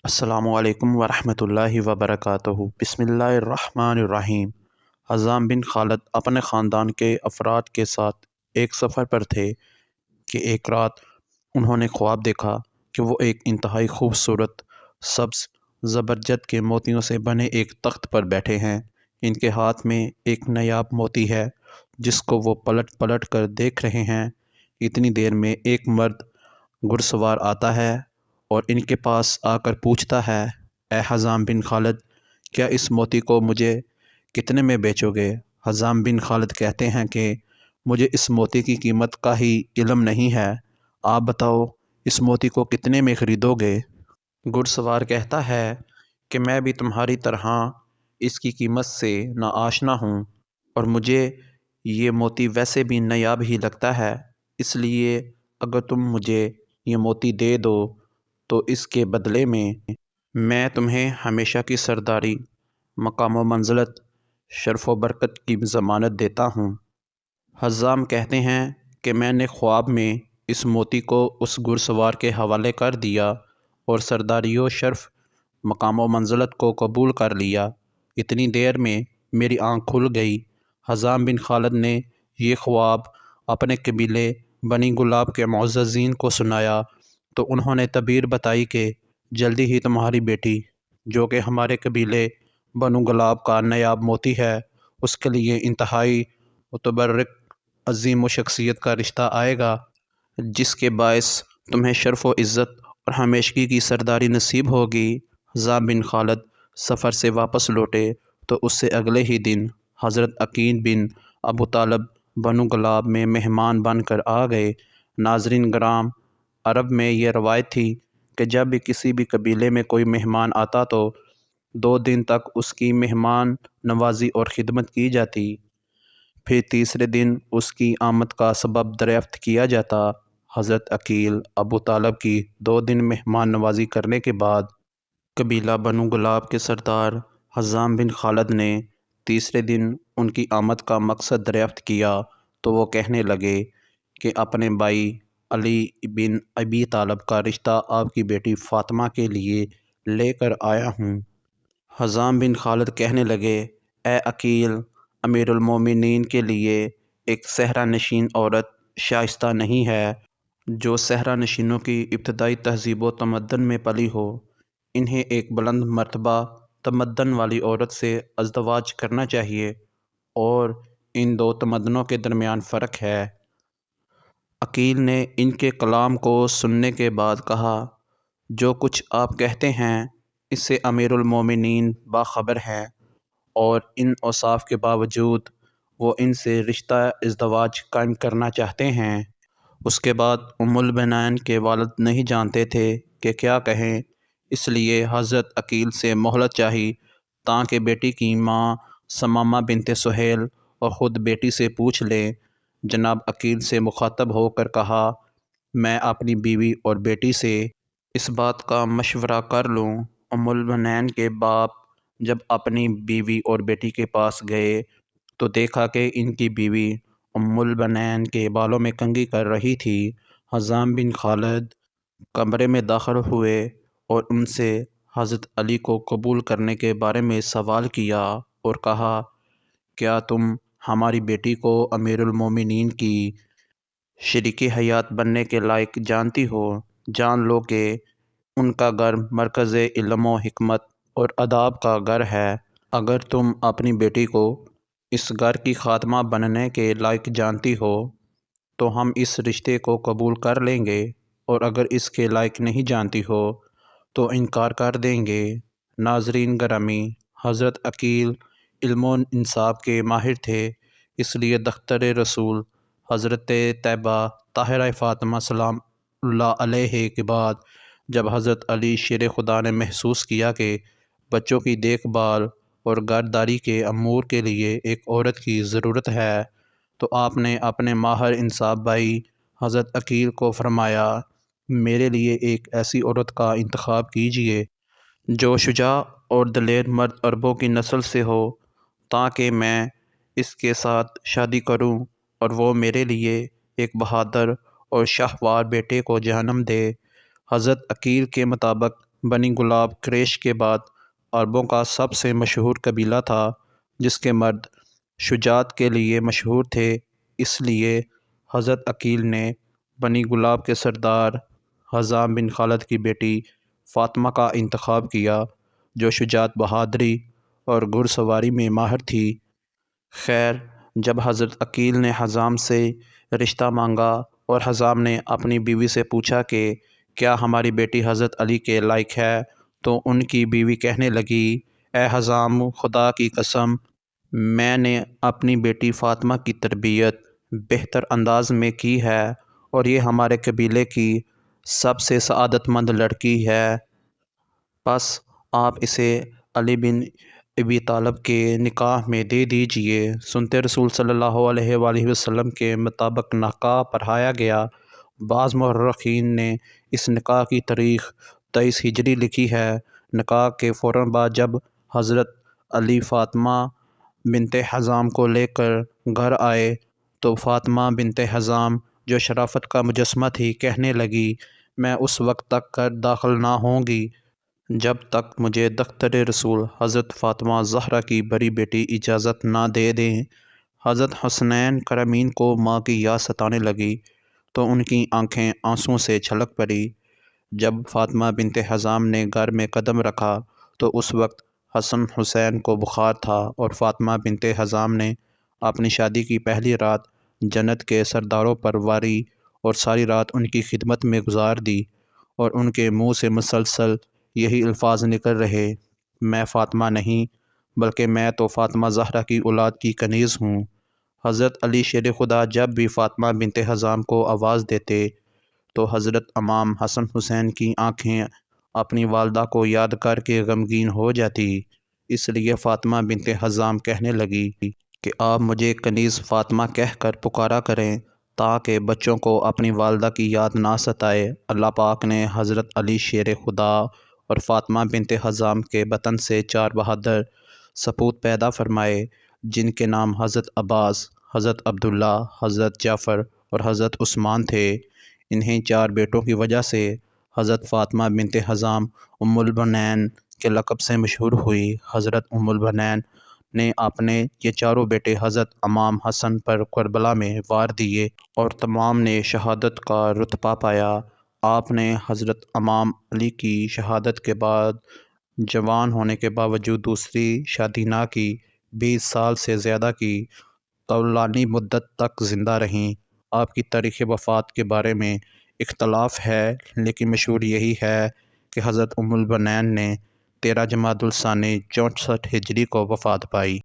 السلام علیکم ورحمۃ اللہ وبرکاتہ۔ بسم اللہ الرحمن الرحیم۔ حزام بن خالد اپنے خاندان کے افراد کے ساتھ ایک سفر پر تھے کہ ایک رات انہوں نے خواب دیکھا کہ وہ ایک انتہائی خوبصورت سبز زبرجد کے موتیوں سے بنے ایک تخت پر بیٹھے ہیں۔ ان کے ہاتھ میں ایک نایاب موتی ہے جس کو وہ پلٹ پلٹ کر دیکھ رہے ہیں۔ اتنی دیر میں ایک مرد گھڑ سوار آتا ہے اور ان کے پاس آ کر پوچھتا ہے، اے حزام بن خالد، کیا اس موتی کو مجھے کتنے میں بیچو گے؟ حزام بن خالد کہتے ہیں کہ مجھے اس موتی کی قیمت کا ہی علم نہیں ہے، آپ بتاؤ اس موتی کو کتنے میں خریدو گے؟ گھڑ سوار کہتا ہے کہ میں بھی تمہاری طرح اس کی قیمت سے ناآشنا ہوں اور مجھے یہ موتی ویسے بھی نایاب ہی لگتا ہے، اس لیے اگر تم مجھے یہ موتی دے دو تو اس کے بدلے میں تمہیں ہمیشہ کی سرداری، مقام و منزلت، شرف و برکت کی ضمانت دیتا ہوں۔ حزام کہتے ہیں کہ میں نے خواب میں اس موتی کو اس گھڑ سوار کے حوالے کر دیا اور سرداری و شرف، مقام و منزلت کو قبول کر لیا۔ اتنی دیر میں میری آنکھ کھل گئی۔ حزام بن خالد نے یہ خواب اپنے قبیلے بنی گلاب کے معززین کو سنایا تو انہوں نے تعبیر بتائی کہ جلدی ہی تمہاری بیٹی، جو کہ ہمارے قبیلے بنو گلاب کا نایاب موتی ہے، اس کے لیے انتہائی متبرک، عظیم و شخصیت کا رشتہ آئے گا، جس کے باعث تمہیں شرف و عزت اور ہمیشگی کی سرداری نصیب ہوگی۔ حزام بن خالد سفر سے واپس لوٹے تو اس سے اگلے ہی دن حضرت عقیل بن ابو طالب بنو گلاب میں مہمان بن کر آ گئے۔ ناظرین گرام، عرب میں یہ روایت تھی کہ جب بھی کسی بھی قبیلے میں کوئی مہمان آتا تو 2 دن تک اس کی مہمان نوازی اور خدمت کی جاتی، پھر تیسرے دن اس کی آمد کا سبب دریافت کیا جاتا۔ حضرت عقیل ابو طالب کی 2 دن مہمان نوازی کرنے کے بعد قبیلہ بنو گلاب کے سردار حزام بن خالد نے تیسرے دن ان کی آمد کا مقصد دریافت کیا تو وہ کہنے لگے کہ اپنے بھائی علی بن ابی طالب کا رشتہ آپ کی بیٹی فاطمہ کے لیے لے کر آیا ہوں۔ حزام بن خالد کہنے لگے، اے عقیل، امیر المومنین کے لیے ایک صحرا نشین عورت شائستہ نہیں ہے جو صحرا نشینوں کی ابتدائی تہذیب و تمدن میں پلی ہو۔ انہیں ایک بلند مرتبہ تمدن والی عورت سے ازدواج کرنا چاہیے، اور ان دو تمدنوں کے درمیان فرق ہے۔ عقیل نے ان کے کلام کو سننے کے بعد کہا، جو کچھ آپ کہتے ہیں اس سے امیر المومنین باخبر ہیں، اور ان اوصاف کے باوجود وہ ان سے رشتہ ازدواج قائم کرنا چاہتے ہیں۔ اس کے بعد ام البنین کے والد نہیں جانتے تھے کہ کیا کہیں، اس لیے حضرت عقیل سے مہلت چاہی تاکہ بیٹی کی ماں ثمامہ بنت سہیل اور خود بیٹی سے پوچھ لیں۔ جناب عقیل سے مخاطب ہو کر کہا، میں اپنی بیوی اور بیٹی سے اس بات کا مشورہ کر لوں۔ ام البنین کے باپ جب اپنی بیوی اور بیٹی کے پاس گئے تو دیکھا کہ ان کی بیوی ام البنین کے بالوں میں کنگھی کر رہی تھی۔ حزام بن خالد کمرے میں داخل ہوئے اور ان سے حضرت علی کو قبول کرنے کے بارے میں سوال کیا اور کہا، کیا تم ہماری بیٹی کو امیر المومنین کی شریک حیات بننے کے لائق جانتی ہو؟ جان لو کہ ان کا گھر مرکز علم و حکمت اور آداب کا گھر ہے۔ اگر تم اپنی بیٹی کو اس گھر کی خادمہ بننے کے لائق جانتی ہو تو ہم اس رشتے کو قبول کر لیں گے، اور اگر اس کے لائق نہیں جانتی ہو تو انکار کر دیں گے۔ ناظرین گرامی، حضرت عقیل علم و انصاف کے ماہر تھے، اس لیے دختر رسول حضرت طیبہ طاہرہ فاطمہ سلام اللہ علیہ کے بعد جب حضرت علی شیر خدا نے محسوس کیا کہ بچوں کی دیکھ بھال اور گھرداری کے امور کے لیے ایک عورت کی ضرورت ہے تو آپ نے اپنے ماہر انصاف بھائی حضرت عقیل کو فرمایا، میرے لیے ایک ایسی عورت کا انتخاب کیجیے جو شجاع اور دلیر مرد عربوں کی نسل سے ہو، تاکہ میں اس کے ساتھ شادی کروں اور وہ میرے لیے ایک بہادر اور شاہوار بیٹے کو جنم دے۔ حضرت عقیل کے مطابق بنی گلاب قریش کے بعد عربوں کا سب سے مشہور قبیلہ تھا، جس کے مرد شجاعت کے لیے مشہور تھے۔ اس لیے حضرت عقیل نے بنی گلاب کے سردار حزام بن خالد کی بیٹی فاطمہ کا انتخاب کیا، جو شجاعت، بہادری اور گھڑ سواری میں ماہر تھی۔ خیر، جب حضرت عقیل نے حزام سے رشتہ مانگا اور حزام نے اپنی بیوی سے پوچھا کہ کیا ہماری بیٹی حضرت علی کے لائق ہے، تو ان کی بیوی کہنے لگی، اے حزام، خدا کی قسم، میں نے اپنی بیٹی فاطمہ کی تربیت بہتر انداز میں کی ہے اور یہ ہمارے قبیلے کی سب سے سعادت مند لڑکی ہے، بس آپ اسے علی بن ابی طالب کے نکاح میں دے دیجئے۔ سنتے رسول صلی اللہ علیہ وآلہ وسلم کے مطابق نکاح پڑھایا گیا۔ بعض مورخین نے اس نکاح کی تاریخ 23 ہجری لکھی ہے۔ نکاح کے فوراً بعد جب حضرت علی فاطمہ بنت حزام کو لے کر گھر آئے تو فاطمہ بنت حزام، جو شرافت کا مجسمہ تھی، کہنے لگی، میں اس وقت تک گھر داخل نہ ہوں گی جب تک مجھے دختر رسول حضرت فاطمہ زہرا کی بڑی بیٹی اجازت نہ دے دیں۔ حضرت حسنین کرمین کو ماں کی یاد ستانے لگی تو ان کی آنکھیں آنسوؤں سے چھلک پڑی۔ جب فاطمہ بنت حزام نے گھر میں قدم رکھا تو اس وقت حسن حسین کو بخار تھا اور فاطمہ بنت حزام نے اپنی شادی کی پہلی رات جنت کے سرداروں پر واری اور ساری رات ان کی خدمت میں گزار دی، اور ان کے منہ سے مسلسل یہی الفاظ نکل رہے، میں فاطمہ نہیں بلکہ میں تو فاطمہ زہرا کی اولاد کی کنیز ہوں۔ حضرت علی شیر خدا جب بھی فاطمہ بنت حزام کو آواز دیتے تو حضرت امام حسن حسین کی آنکھیں اپنی والدہ کو یاد کر کے غمگین ہو جاتی۔ اس لیے فاطمہ بنت حزام کہنے لگی کہ آپ مجھے کنیز فاطمہ کہہ کر پکارا کریں تاکہ بچوں کو اپنی والدہ کی یاد نہ ستائے۔ اللہ پاک نے حضرت علی شیر خدا اور فاطمہ بنت حزام کے بطن سے 4 بہادر سپوت پیدا فرمائے، جن کے نام حضرت عباس، حضرت عبداللہ، حضرت جعفر اور حضرت عثمان تھے۔ انہیں 4 بیٹوں کی وجہ سے حضرت فاطمہ بنت حزام ام البنین کے لقب سے مشہور ہوئی۔ حضرت ام البنین نے اپنے یہ 4 بیٹے حضرت امام حسن پر کربلا میں وار دیے اور تمام نے شہادت کا رتبہ پایا۔ آپ نے حضرت امام علی کی شہادت کے بعد جوان ہونے کے باوجود دوسری شادی نہ کی، 20 سال سے زیادہ کی طولانی مدت تک زندہ رہیں۔ آپ کی تاریخ وفات کے بارے میں اختلاف ہے، لیکن مشہور یہی ہے کہ حضرت ام البنین نے 13 جمادی الثانی 64 ہجری کو وفات پائی۔